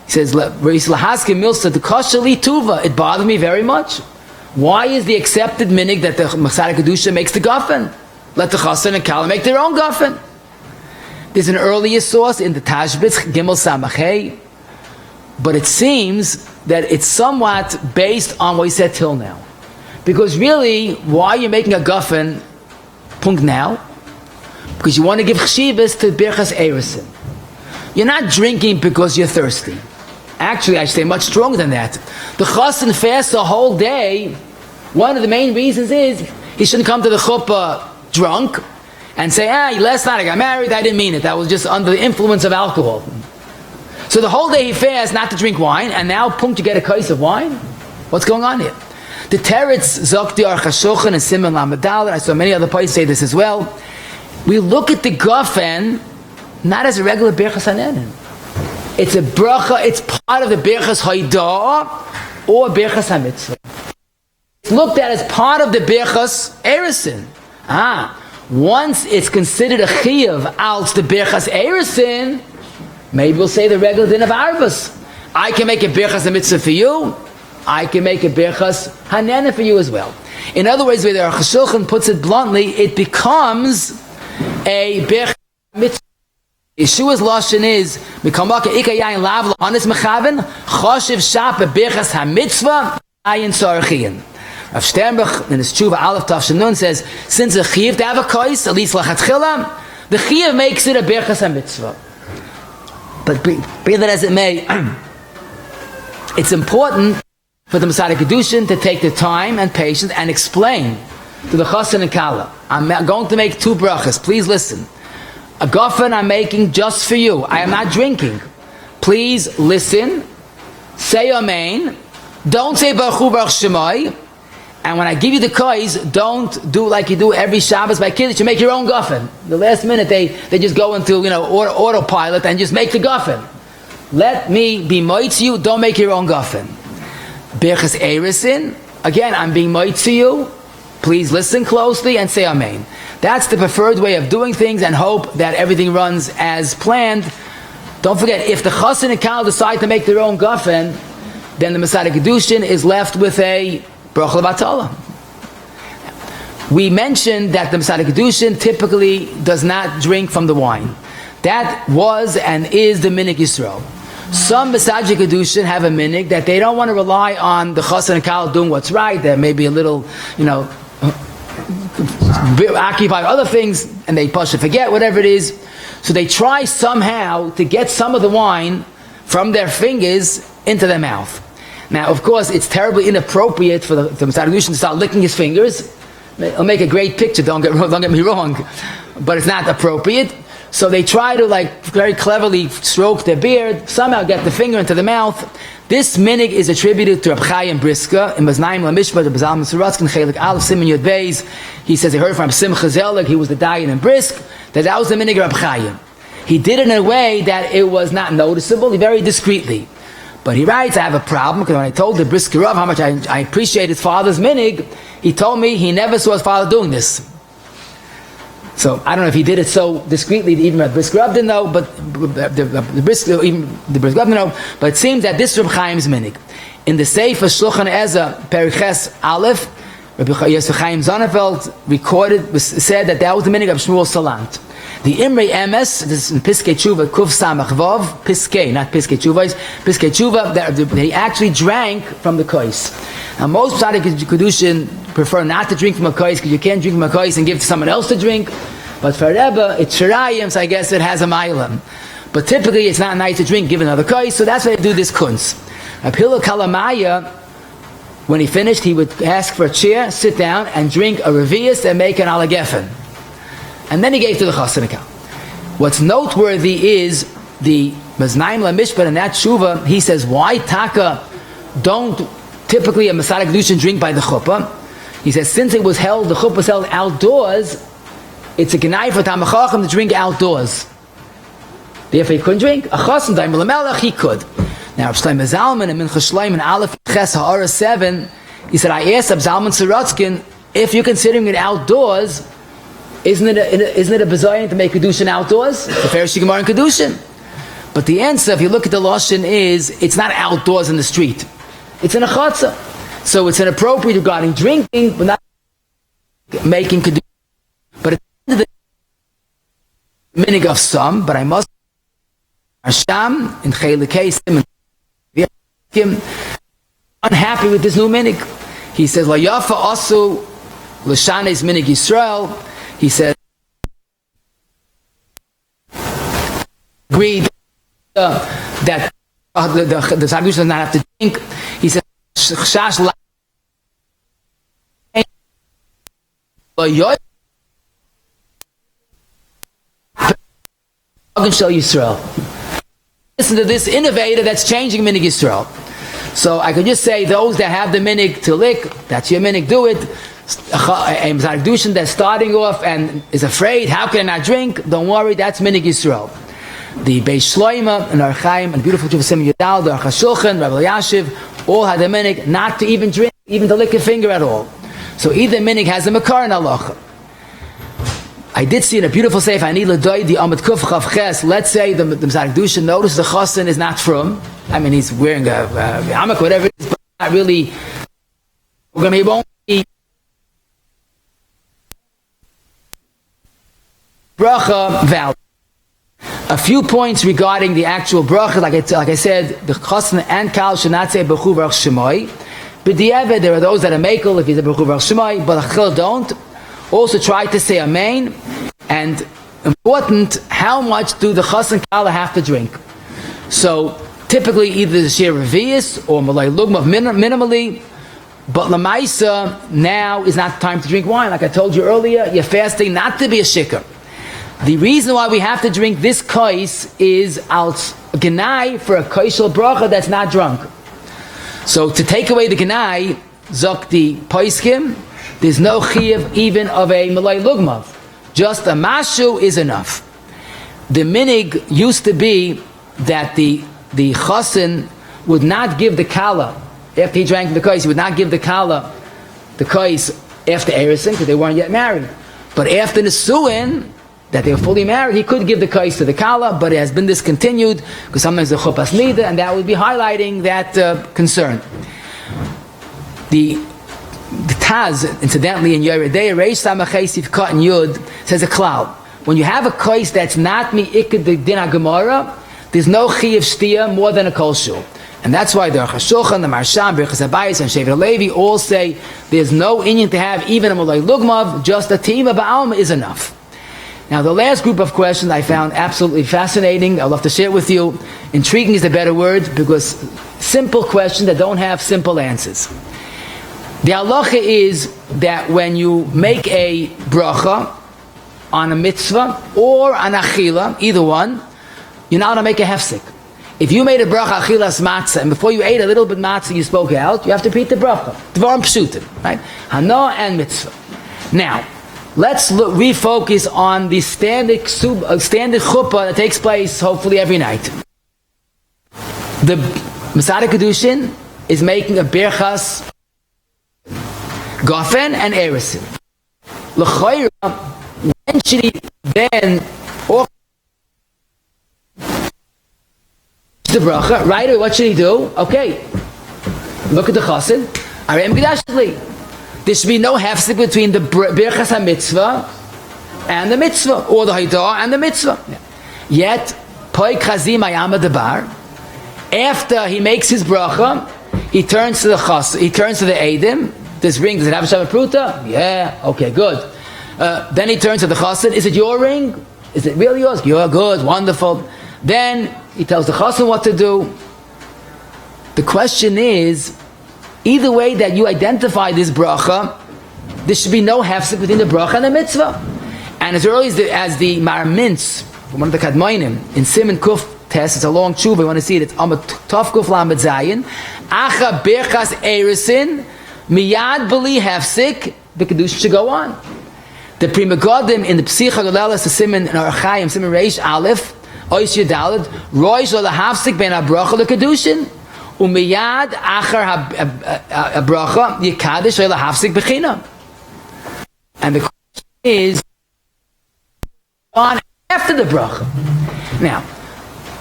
he says, it bothered me very much. Why is the accepted minig that the Mesader Kedusha makes the guffen? Let the chasan and kallah make their own guffen. There's an earlier source in the Tashbitz, Gimel Samachei, but it seems that it's somewhat based on what he said till now. Because really, why are you making a guffen, punkt now? Because you want to give chshivas to birchas Eirosin. You're not drinking because you're thirsty. Actually, I say much stronger than that. The chasan fasts the whole day. One of the main reasons is he shouldn't come to the chuppah drunk and say, last night I got married, I didn't mean it. That was just under the influence of alcohol. So the whole day he fasts not to drink wine, and now, punkt, you get a case of wine? What's going on here? The Teretz Zokti Archashochen and Simon Lamadal, I saw many other places say this as well. We look at the guffen not as a regular Birchas Hanenin. It's a bracha, it's part of the Birchas Haidah or Birchas HaMitzvah. It's looked at as part of the Birchas Eirosin. Once it's considered a chiyuv out the Birchas Eirosin, maybe we'll say the regular din of Arvus. I can make a Birchas HaMitzvah for you, I can make a Birchas Hanenin for you as well. In other words, where the Aruch HaShulchan puts it bluntly, it becomes a Birchas HaMitzvah. Yeshua's lashon is mikamaka ikayayin lav lahanis mechaven choshev shap birchas hamitzvah ayin tzarchiyin. Rav Sternbach in his Chupah Aleph Tav Nun says, since a chiyuv to have a kois, at least lachatchila, the chiyuv makes it a birchas hamitzvah. But be that as it may, it's important for the Mesader kidushin to take the time and patience and explain to the chasan and kallah. I'm going to make two brachas. Please listen. A guffen I'm making just for you. I am not drinking. Please listen. Say amein. Don't say baruch baruch shemai. And when I give you the kois, don't do like you do every Shabbos by kiddush. You make your own guffen. The last minute they just go into autopilot and just make the guffen. Let me be motzi you. Don't make your own guffen. Birchas Eirosin. Again, I'm being motzi you. Please listen closely and say amein. That's the preferred way of doing things, and hope that everything runs as planned. Don't forget, if the chasan and kallah decide to make their own guffen, then the Mesader kidushin is left with a bracha levatala. We mentioned that the Mesader kidushin typically does not drink from the wine. That was and is the minig Yisrael. Some Mesader kidushin have a minig that they don't want to rely on the chasan and kallah doing what's right. There may be a little, occupy other things, and they push to forget whatever it is. So they try somehow to get some of the wine from their fingers into their mouth. Now, of course, it's terribly inappropriate for the Mesader kidushin to start licking his fingers. It'll make a great picture. Don't get me wrong, but it's not appropriate. So they try to very cleverly stroke their beard, somehow get the finger into the mouth. This minig is attributed to Reb Chaim Briska in Maznaim LaMishpat, Reb Zalman Sorotzkin, Chelik Aleph, Siman Yud Beis. He says he heard from Simcha Zelig, he was the Dayan in Brisk, that was the minig of Reb Chaim. He did it in a way that it was not noticeable, very discreetly. But he writes, I have a problem, because when I told the Brisker Rav how much I appreciate his father's minig, he told me he never saw his father doing this. So I don't know if he did it so discreetly that even the Brisker Rav didn't know, but the Brisker Rav didn't know. But it seems that this is Reb Chaim's minig. In the Sefer Shulchan Ezra, Periches Aleph, Rabbi Yosef Chaim Zonefeld said that was the minig of Shmuel Salant. The Imrei Emes, this is in Piskei Tshuva, Kuf Samach Vav, Piskei, not Piskei Tshuva, Piskei Tshuva, they actually drank from the kois. Now most Mesader kidushin prefer not to drink from a kois, because you can't drink from a kois and give to someone else to drink. But for Rebbe, it's Shirayim, so I guess it has a mailam. But typically it's not nice to drink, give another kois, so that's why they do this kunz. Abhila Kalamaya, when he finished, he would ask for a chair, sit down, and drink a revius and make an alagefen. And then he gave to the chasan and kallah. What's noteworthy is the Maznaim LaMishpat in that tshuva, he says, why taka don't typically a Mesader kidushin drink by the chuppah? He says, since it was held, the chuppah was held outdoors, it's a gnai for Tamachachim to drink outdoors. Therefore, he couldn't drink. A chasan daim l'melech, he could. Now, Rav Shlomo Zalman in Minchas Shloim in Aleph Ches Ha'ara 7, he said, I asked Rav Zalman Sorotzkin, if you're considering it outdoors, isn't it a bizayon to make kidushin outdoors? The Pharisee Gemara in kidushin. But the answer, if you look at the lashon, is it's not outdoors in the street. It's in a chatzah. So it's inappropriate regarding drinking, but not making kidushin. But it's the minig of some. But I must Asham in Chaylekesim unhappy with this new minig. He says, La Yafa Asu L'Shanes Minig Yisrael. He says, agreed that the Sagdush does not have to drink. He says, Chash La Yisrael. Listen to this innovator that's changing minig Yisrael. So I could just say, those that have the minig to lick, that's your minig, do it. A kidushin that's starting off and is afraid, how can I not drink? Don't worry, that's minig Yisrael. The Beis Shloima and Ar Chaim and beautiful Chupah Simon Yudal, the Ar Chashulchan, Rabbi Yashiv, all had the minig not to even drink, even to lick a finger at all. So either minig has a makar in halacha. I did see in a beautiful sefer, Ani L'Doi, the Amud Kuf Chav Ches, let's say the Mesader kidushin notice the chasan is not from, I mean he's wearing a yarmulke, whatever it is, but not really, he won't be bracha valid. A few points regarding the actual bracha, like I said, the chasan and kallah should not say B'chu Baruch Shemai. But there are those that are makel if he's a B'chu Baruch Shemai, but achil don't. Also try to say amein, and important, how much do the chasan kallah have to drink? So typically either the shir revius or malay lugma minimally, but lamaisa now is not time to drink wine. Like I told you earlier, you're fasting not to be a shikar. The reason why we have to drink this kais is al genai for a kaishal bracha that's not drunk. So to take away the genai, zok the paiskim, there's no chiyuv even of a malay lugmav. Just a mashu is enough. The minig used to be that the chasan would not give the kallah after he drank the kais. He would not give the kallah the kais after Eresin because they weren't yet married. But after Nesuin, that they were fully married, he could give the kais to the kallah, but it has been discontinued because sometimes the chupas nida, and that would be highlighting that concern. The Taz, incidentally, in Yeridei, Reish Samachesiv Kat and Yud, says a cloud. When you have a kais that's not mi'ikad the din Gemara, there's no chiyuv shtia more than a kol shul. And that's why the Ar Chashulchan, the Marsham, Birchas Habayis, and Shevet Levi all say there's no inyan to have even a malay lugmav, just a tima ba'alma is enough. Now the last group of questions I found absolutely fascinating. I'd love to share it with you. Intriguing is the better word because simple questions that don't have simple answers. The halacha is that when you make a bracha on a mitzvah or an achila, either one, you're not going to make a hefsek. If you made a bracha achilas matzah and before you ate a little bit matzah you spoke out, you have to repeat the bracha. Dvarim pshutim, right? Hana and mitzvah. Now, let's refocus on the standard chupah that takes place hopefully every night. The Mesader kidushin is making a berchas Gofen and Irosin. L'chayra, when should he then or the bracha? Right away, what should he do? Okay, look at the chasan. Arem gedashli. There should be no hefsek between the berchas mitzvah and the mitzvah, or the haidah and the mitzvah. Yet, poi chazim ayama debar. After he makes his bracha, he turns to the chasan. He turns to the edim. This ring, does it have a Shabbat Pruta? Yeah, okay, good. Then he turns to the chasan. Is it your ring? Is it really yours? You're good, wonderful. Then he tells the chasan what to do. The question is, either way that you identify this bracha, there should be no hefsek between the bracha and the mitzvah. And as early as the marmintz, one of the kadmoinim, in Simon Kuf test, it's a long tshuva, you want to see it, it's Amud Tov Kuf Lamed Zayin, Acha Birchas Eresin, Miyad B'li Hefsik, the kidushin should go on. The Pri Megadim in the Psicha Galelas, the Simon and Ar Chaim, Simon Reish Aleph, Ois Yudalad, Roish lo mafsik ben bracha le kidushin, umiyad achar bracha yikadosh lo mafsik bechina. And the question is, on after the bracha. Now,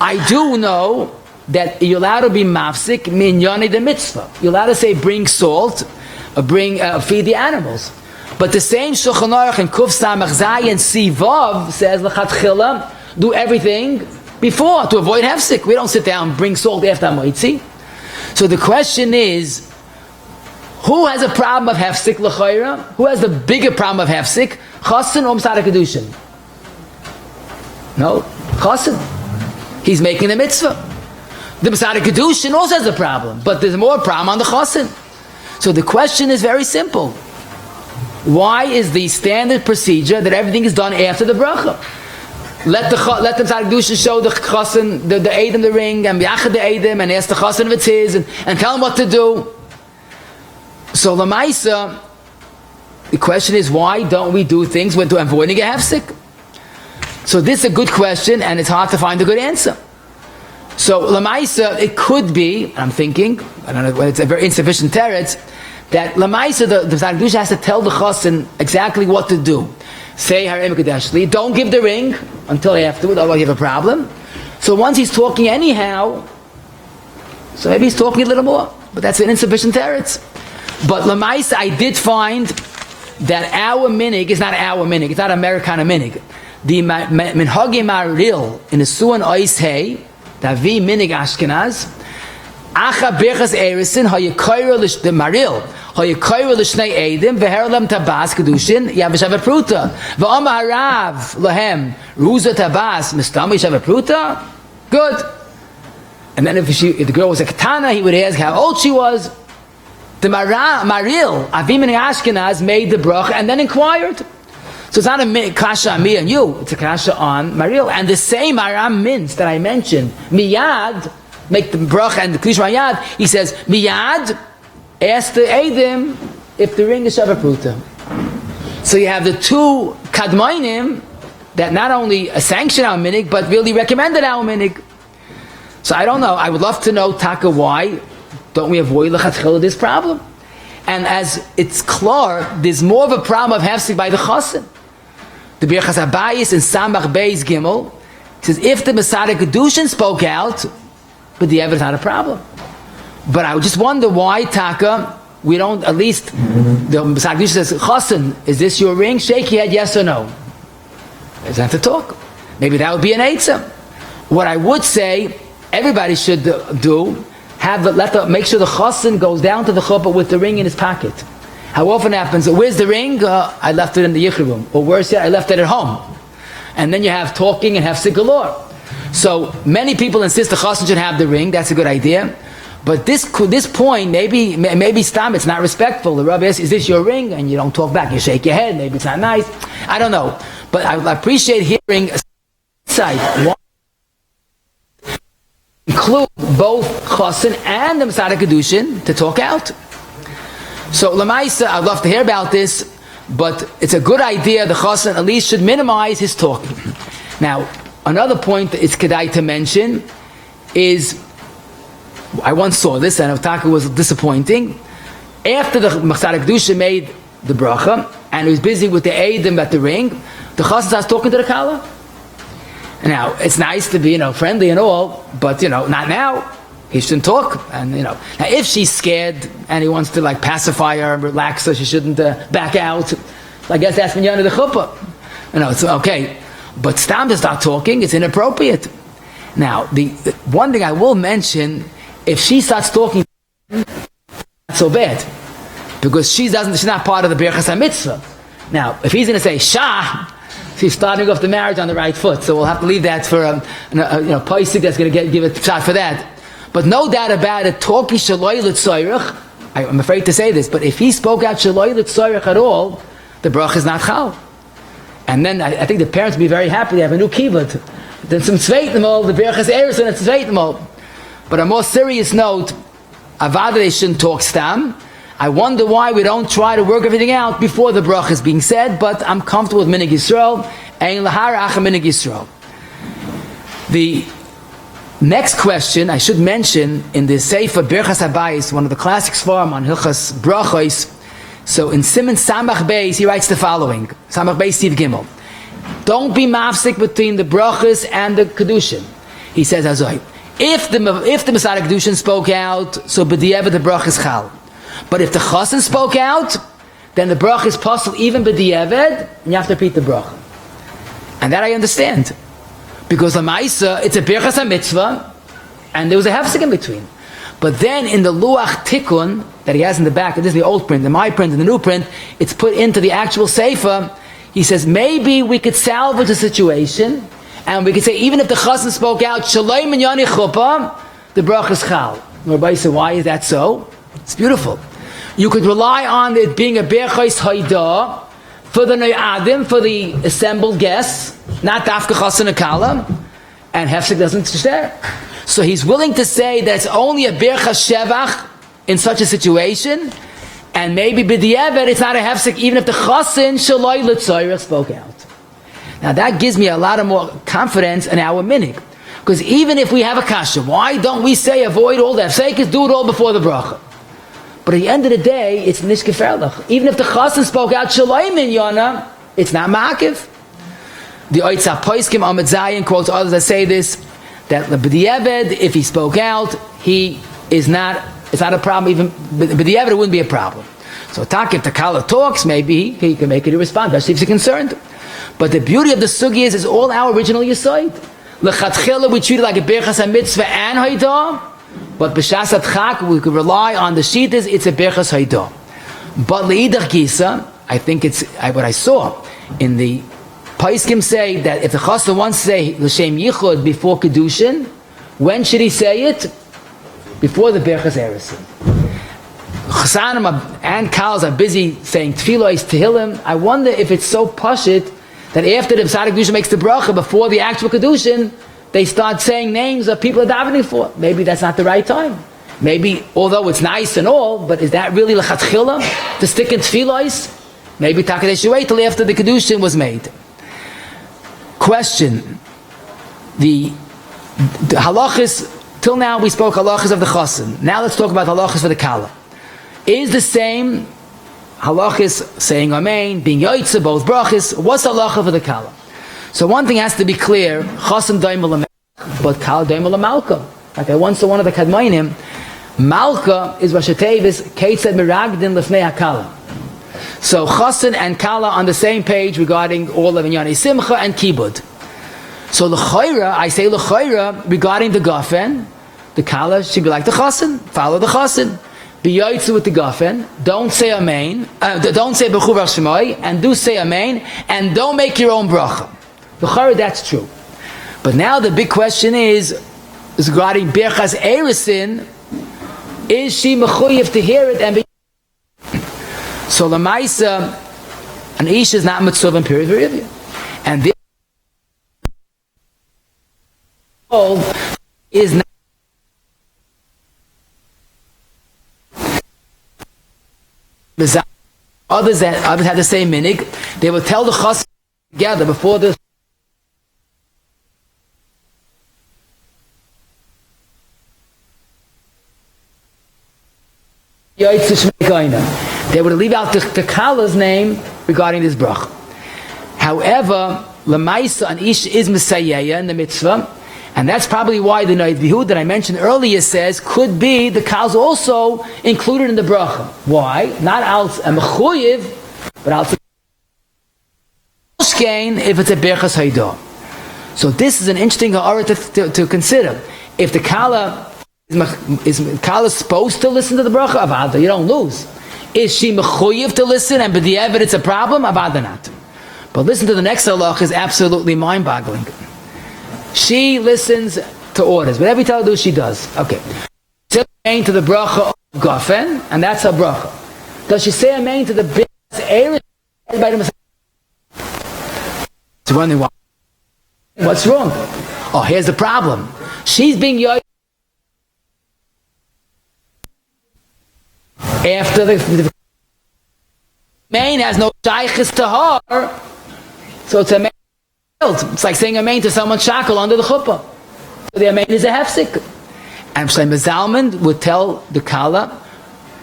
I do know that you're allowed to be mafsik minyan the mitzvah. You're allowed to say bring salt, feed the animals. But the same Shulchan Aruch and Kuf Samach Zayin Sivav says l'chatchila, do everything before to avoid hefsik. We don't sit down and bring salt after motzi. So the question is, who has a problem of hefsik l'chayra? Who has the bigger problem of hefsik? Chasan or Mesader kidushin? No, chasan. He's making the mitzvah. The Mesader kidushin also has a problem, but there's more problem on the chasan. So the question is very simple. Why is the standard procedure that everything is done after the bracha? Let the Mesader kidushin show the chasan, the eidem, the ring, and biachad the eidem, and ask the chasan if it's his, and tell him what to do. So Lamaisa, the question is, why don't we do things when avoiding a hefsik? So this is a good question, and it's hard to find a good answer. So Lamaisa, it could be, I'm thinking, I don't know whether it's a very insufficient teretz, that Lamaisa, the Mesader kidushin has to tell the chasan exactly what to do. Say Harem Kadeshli, don't give the ring until afterward, otherwise you have a problem. So once he's talking anyhow, so maybe he's talking a little more, but that's an insufficient teretz. But Lamaisa, I did find that our minig is not our minig, it's not Americana minig. The minhagi maril in the Suan Ois Hey, the V minig Ashkenaz, Acha Birchas Eirisin, Hayakayra the maril, Hayakayra l'shnei Eidim, Veherlam Tabas Kedushin, Yavishav Pruta, V'Amar Harav Lahem, Ruza Tabas, Mistama Yishav Pruta, good. And then if the girl was a katana, he would ask how old she was. The maril, Avim and Ashkenaz, made the bracha and then inquired. So it's not a kasha on me and you, it's a kasha on maril. And the same aram mints that I mentioned, miyad, make the bracha and the kidushin miyad, he says, miyad, ask the edim if the ring is shavapruta. So you have the two kadmainim that not only sanction our minig, but really recommended our minig. So I don't know, I would love to know, Taka, why don't we avoid l'chatchila this problem? And as it's clear, there's more of a problem of hefsik by the chasan. The Birchas Abayis in Samach Beis Gimel says if the Mesader kidushin spoke out, but the evidence not a problem. But I would just wonder why, Taka, we don't at least the Mesader kidushin says, chasan, is this your ring? Shake your head, yes or no. There's not to talk. Maybe that would be an eitzah. What I would say, everybody should do. Make sure the chasan goes down to the chuppah with the ring in his pocket. How often happens, where's the ring? I left it in the yichud room. Or worse yet, I left it at home. And then you have talking and have galore. So many people insist the chasan should have the ring. That's a good idea. But this point, maybe stam, it's not respectful. The Rabbi asks, is this your ring? And you don't talk back. You shake your head. Maybe it's not nice. I don't know. But I appreciate hearing a side. Include both chasan and the Mesader kidushin to talk out. So Lamaisa, I'd love to hear about this, but it's a good idea. The chasan at least should minimize his talking. Now, another point that it's kedai to mention is, I once saw this, and Otaka was disappointing. After the Mesader kidushin made the bracha, and he was busy with the eidim at the ring, the chasan starts talking to the kallah. Now, it's nice to be, friendly and all, but, not now. He shouldn't talk. And, now if she's scared and he wants to, pacify her and relax her, she shouldn't back out. I guess that's Minyan of the Chupah. It's okay. But stam to start talking, it's inappropriate. Now, the one thing I will mention, if she starts talking, not so bad. Because she's not part of the Bרככת mitzvah. Now, if he's going to say, Shah, she's starting off the marriage on the right foot, so we'll have to leave that for Paisik that's going to give a shot for that. But no doubt about it, talking shaloi l'tzoyrich, I'm afraid to say this, but if he spoke out shaloi l'tzoyrich at all, the bracha is not chal. And then I think the parents will be very happy they have a new kivud. Then some tzveitnimol, the Brachos Eirosין and tzveitnimol. But on a more serious note, avada they shouldn't talk stam. I wonder why we don't try to work everything out before the bracha is being said, but I'm comfortable with Minig Yisrael, ein lahar acha Minig Yisrael. The next question I should mention in the Sefer Birchas Habayis, one of the classics form on Hilchas Brachos. So in Siman Samach Beis, he writes the following: Samach Beis Siv Gimel. Don't be mafsik between the brachas and the kidushin. He says, Azoi, if the Mesader kidushin spoke out, so b'diavad the bracha is chal. But if the chasan spoke out, then the bracha is possible even b'diavad, and you have to repeat the bracha. And that I understand, because the ma'isa, it's a birchas mitzvah, and there was a mafsik in between. But then in the luach tikkun that he has in the back, this is the old print, the my print, and the new print, it's put into the actual sefer. He says, maybe we could salvage the situation, and we could say, even if the chasan spoke out, shalom minyani chupah, the bracha is chal. Everybody said, why is that so? It's beautiful. You could rely on it being a berchos haydah for the ne'adim, for the assembled guests, not dafka chasan and kallah, and hefsek doesn't share. So he's willing to say that it's only a berchas shevach in such a situation, and maybe b'di'evet it's not a hefsek even if the chasan shaloi l'tzoyrech spoke out. Now that gives me a lot of more confidence in our minig, because even if we have a kasha, why don't we say avoid all the hefsekes, do it all before the bracha? But at the end of the day, it's nishkeferlach. Even if the chasan spoke out shaloi minyana, it's not ma'akiv. The Oitzah Poiskim Ahmed Zayin quotes others that say this, that the b'di'evet, if he spoke out, he is not. It's not a problem, even b'di'evet it wouldn't be a problem. So if the kallah talks, maybe he can make it a response, especially if he's concerned. But the beauty of the sugya is all our original yisoid. L'chatchila we treat it like a berchas mitzvah and haydah, but b'shas adchak we could rely on the shittas, it's a berchas haydah. But le'idach gisa, I think it's what I saw in the Paiskim say that if the chasan wants to say l'shem yichud before kidushin, when should he say it? Before the Berachos Eresin. Chasanim and Kals are busy saying tefillos, tehillim. I wonder if it's so pashit that after the Mesader kidushin makes the bracha, before the actual kidushin, they start saying names of people they're davening for. Maybe that's not the right time. Maybe, although it's nice and all, but is that really l'chatchila to stick in tefillos? Maybe they should wait till after the kidushin was made. Question: the halachas. Till now we spoke halachas of the chasan. Now let's talk about halachas for the kallah. Is the same halachas saying amein, being yoitza, both brachos? What's halacha for the kallah? So one thing has to be clear: chasan daimel l'melech, but kallah daimel l'malka. Like I once saw one of the kadmainim, malka is Rosh Tevis keitzad miragdin lefnei hakallah. So chasan and kallah on the same page regarding all of Minyan simcha and kibud. So l'chayra, I say l'chayra regarding the gafen, the kallah should be like the chasan, follow the chasan. Be yoitzu with the gafen, don't say amein, don't say b'chu bar shemai, and do say amein, and don't make your own bracha. L'chayra, that's true. But now the big question is regarding berchas Eirusin, is she mechuyev to hear it and be? So l'maisa, an ish is not mitzvah in period v'rivya, and this is not others have the same minig. They will tell the chas together before the they would leave out the kallah's name regarding this bracha. However, lemaisa an ish is mesayeya in the mitzvah. And that's probably why the Noid Bihud that I mentioned earlier says could be the cows also included in the bracha. Why? Not als a mechuyev, but als a if it's a berchas haydah. So this is an interesting ha'ara to consider. If the kallah is kallah supposed to listen to the bracha, avada, you don't lose. Is she mechuyev to listen and b'di'evet it's a problem? Avada not. But listen to the next halach is absolutely mind-boggling. She listens to orders. Whatever you tell her to do, she does. Okay. She says amein to the bracha of gafen, and that's her bracha. Does she say amein to the berchas Eresin? She's wondering why. What's wrong? Oh, here's the problem. She's being yoyed after the amein has no shaychus to her, so it's amein. It's like saying amein to someone's shackle under the chuppah. the amein is a mafsik. And Shlomo Zalman would tell the kallah,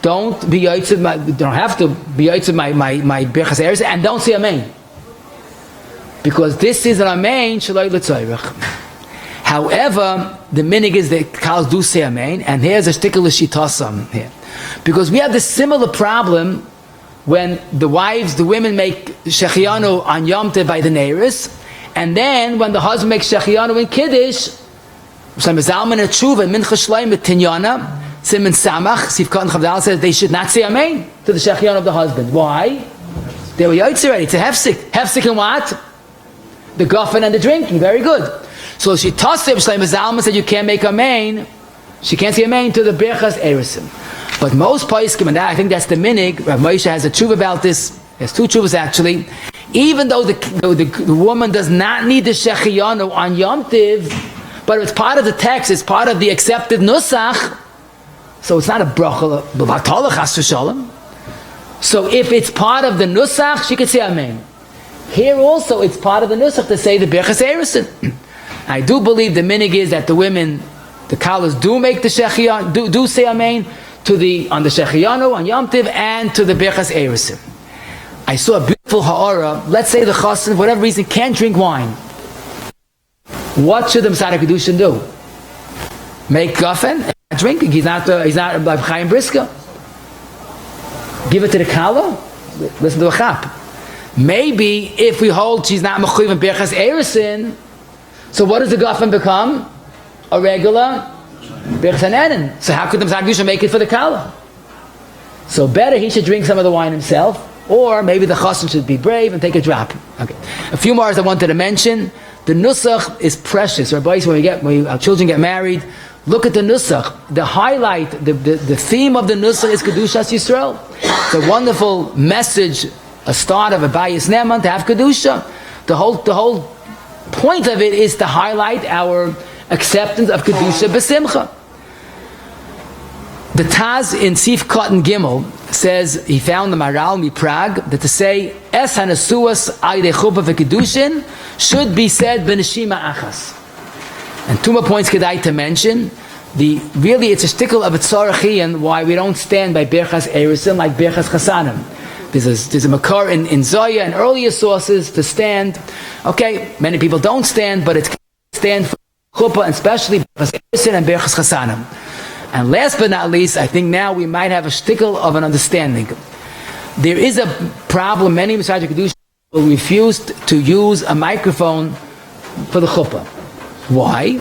don't be yotzed, don't have to be yotzed my bechas eres, and don't say amein. Because this is an amein shaloi l'tzoyrech. However, the minig is that kallas do say amein, and here's a shtickle l'shitasam here. Because we have this similar problem when the women make shechianu on Yom Tov by the neiris, and then when the husband makes shechianu in Kiddush, Shlomo Zalman and Chupah, Mincha Shleim with Tinyana, Simon Samach, Sivkot and Chavdal says they should not say amein to the shechianu of the husband. Why? They were yotze already. It's a mafsik. Mafsik in what? The guffin and the drinking. Very good. So she tossed it. Shlomo Zalman said you can't make amein. She can't say amein to the Brachos Eirusin. But most poskim, and I think that's the minig. Rav Moshe has a tshuva about this. There's two tshuvas actually. Even though the woman does not need the shechianu on Yom Tiv, but it's part of the text. It's part of the accepted nusach. So it's not a bracha b'vatolach chas v'shalom. So if it's part of the nusach, she could say amein. Here also, it's part of the nusach to say the Brachos Eirusin. I do believe the minig is that the women, the kallahs do make the shechianu, do say amein on the shechianu on Yom Tiv and to the Brachos Eirusin. I saw a beautiful ha'ara. Let's say the chasan, for whatever reason, can't drink wine. What should the Mesader kidushin do? Make guffen and drinking. He's not like Chaim Briska. Give it to the kallah. Listen to a chap. Maybe if we hold she's not mechuyev in Brachos Eirusin, so what does the guffen become? A regular Bechananin. So how could the Mesader kidushin make it for the kallah? So better he should drink some of the wine himself, or maybe the chasan should be brave and take a drop. Okay. A few more I wanted to mention. The nusach is precious. Rabbi, when our children get married, look at the nusach. The highlight, the theme of the nusach is Kedushas Yisrael. It's a wonderful message, a start of a bayis neman to have Kedusha. The whole point of it is to highlight our acceptance of Kedusha b'simcha. The Taz in Sif Cotton Gimel says he found the Maral mi Prague that to say Es Hanasuas Aydei Chupah v'Kidushin should be said b'neshima achas. And two more points could I to mention. Really it's a shtickle of a tzarachian why we don't stand by Berchas Eirusin like Berchas chasanim. There's a makar in Zoya and earlier sources to stand. Okay, many people don't stand, but it's stand for Chupah and especially Berchas Eirusin and Berchas chasanim. And last but not least, I think now we might have a shtickle of an understanding. There is a problem. Many Mesader kidushin will refuse to use a microphone for the chuppah. Why?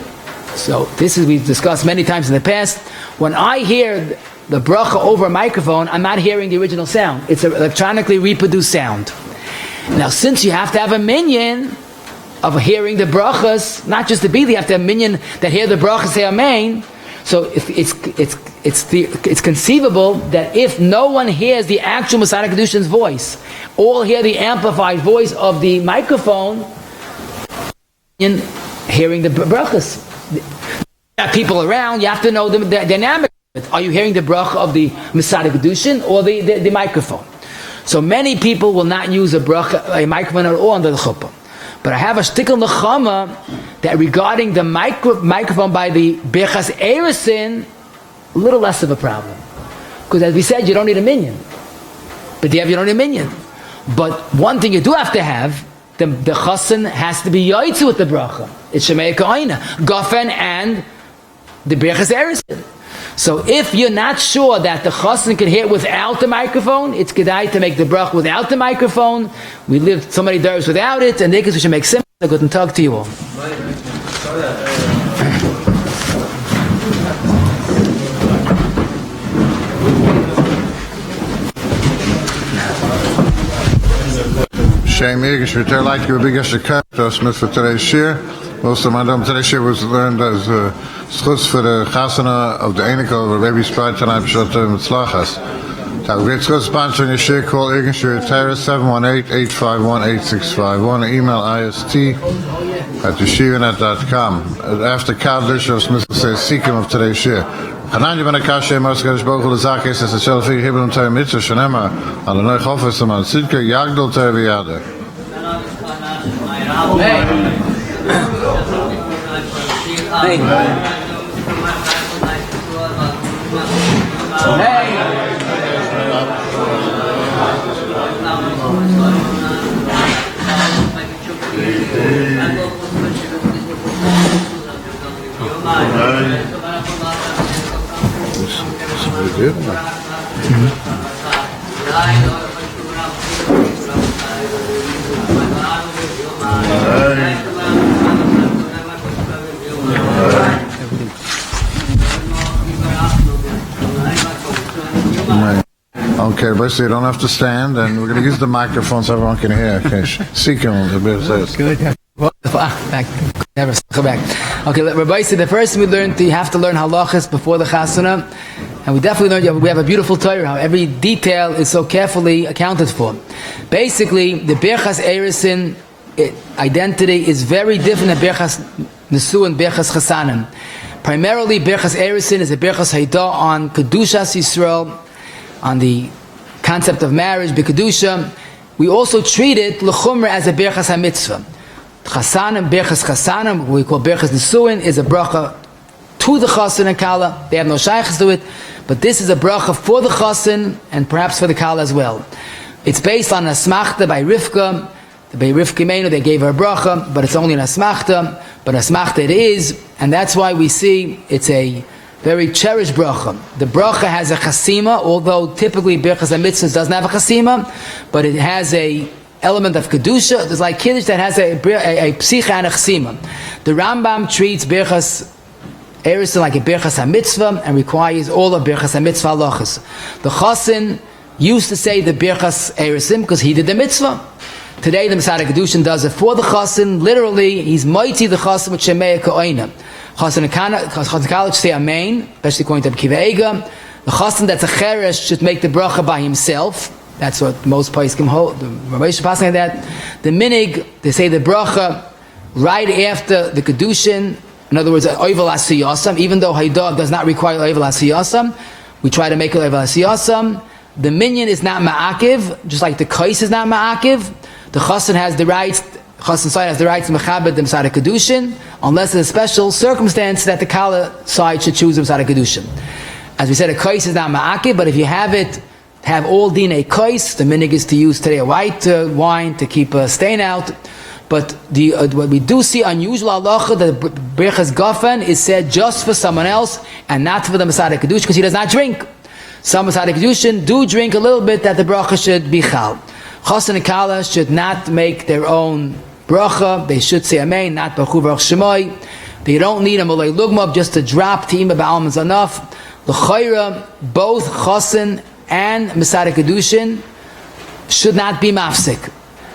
So we've discussed many times in the past. When I hear the bracha over a microphone, I'm not hearing the original sound. It's an electronically reproduced sound. Now, since you have to have a minyan of hearing the brachas, not just the bili, you have to have a minyan that hear the brachas say amein. So it's conceivable that if no one hears the actual Mesader kidushin's voice, all hear the amplified voice of the microphone, in hearing the brachas. People around, you have to know the dynamic. Are you hearing the bracha of the Mesader kidushin or the microphone? So many people will not use a microphone at all under the chuppah. But I have a shtickle nechama that regarding the microphone by the Brachos Eirusin, a little less of a problem. Because as we said, you don't need a minyan. But you don't need a minyan. But one thing you do have to have, the chasan has to be yoytzu with the bracha. It's shemei ka'ina, gofen and the Brachos Eirusin. So if you're not sure that the chasan can hear it without the microphone, it's kedai to make the bracha without the microphone. We lived so many days without it, and they should make simple. Good and talk to you all. Shem Yigish, we tell like you a big ashikah to us for today's shir. Also, Madam, today's shir was learned as schutz for the chasana of the Einiko of a baby sprite tonight for short term mitzlachas. Have a great schutz sponsoring your shir. Call Yigish Shir Terra 718-851-8651. Email ist@yeshivanet.com. After Kaddish, or Smith says, Sikim of today's shir. Hanan ben Akashe Moskadish Bochel Zakis as a Shelfi Hibon Ter Mitzvah Shanema on the Neu Chofes Aman Sidka Yagdol Ter V'Yader. Okay, basically you don't have to stand, and we're going to use the microphone so everyone can hear. Okay, seek him a bit. Good. Back. Never go back. Okay, Rabbi said the first thing we learned, you have to learn halachas before the chasana, and we definitely learned we have a beautiful Torah, how every detail is so carefully accounted for. Basically, the Berchas Eirusin identity is very different than Berchas Nesu and Berchas Chasanim. Primarily, Berchas Eirusin is a Berchas Haidah on Kedushas Yisrael, on the concept of marriage, B'Kedusha. We also treat it l'chumra as a Berchas HaMitzvah. Chasan, Berchas Chasanim, what we call Berchas Nesuin, is a bracha to the chasan and kallah. They have no shaykhs to it, but this is a bracha for the chasan and perhaps for the kallah as well. It's based on a smachta by Rivka. By Rivka Meinu, they gave her a bracha, but it's only an asmachta. But asmachta it is, and that's why we see it's a very cherished bracha. The bracha has a chasima, although typically Berchas HaMitzvah doesn't have a chasima, but it has a element of kedusha. There's like kiddush that has a psicha and a chasima. The Rambam treats Berchas Eirusin like a Berchas HaMitzvah and requires all of Berchas HaMitzvah halachas. The chasan used to say the Berchas Eirusin because he did the mitzvah. Today the Mesader kidushin does it for the chasan. Literally, he's motzi the chasan with shemei ka'oina. Chasan kallah should say amein, especially according to Kiva Ega. The chasan that's a cheresh should make the bracha by himself. That's what most poskim hold. The Rabbi should pass like that. The minig, they say the bracha right after the kidushin. In other words, oivel asiyasam. Even though haidah does not require oivel asiyasam, we try to make it oivel asiyasam. The minyan is not ma'akiv, just like the kais is not ma'akiv. The chasan has the rights. Chasan side has the rights to mechabed the Mesader kidushin, unless in a special circumstance that the kallah side should choose the Mesader kidushin. As we said, a kais is not ma'akiv, but if you have it, have all dinei kais. The minig is to use today a white wine to keep a stain out. But what we do see unusual halacha, the Brachos Gafen is said just for someone else and not for the Mesader kidushin because he does not drink. Some Mesader kidushin do drink a little bit that the bracha should be chal. Chasan and kallah should not make their own bracha. They should say amein, not baruch shemai. They don't need a malay lugmab just to drop teima ba'alm is enough. L'chayra, both chasan and Mesader kidushin should not be mafsik.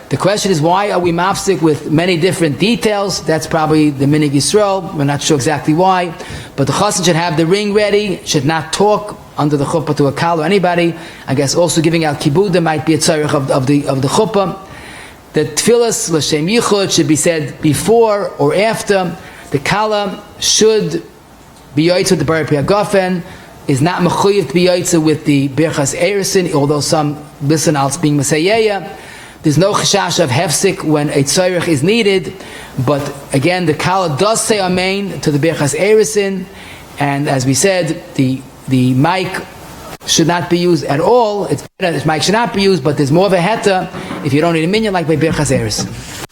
The question is, why are we mafsik with many different details? That's probably the minig Yisrael. We're not sure exactly why. But the chasan should have the ring ready, should not talk under the chuppah to a kallah or anybody. I guess also giving out kibudah might be a tzarech of the chuppah. The tefillas l'shem yichud should be said before or after. The kallah should be yoytze with the bar priagafen, is not mechuyev to be yoytze with the Berchas Eirusin, although some listen als being Mesayeya. There's no chashash of hefsik when a tzarech is needed, but again, the kallah does say amein to the Berchas Eirusin, and as we said, the mic should not be used at all. It's better, the mic should not be used, but there's more of a heta if you don't need a minyan like by Berchas Eirusin.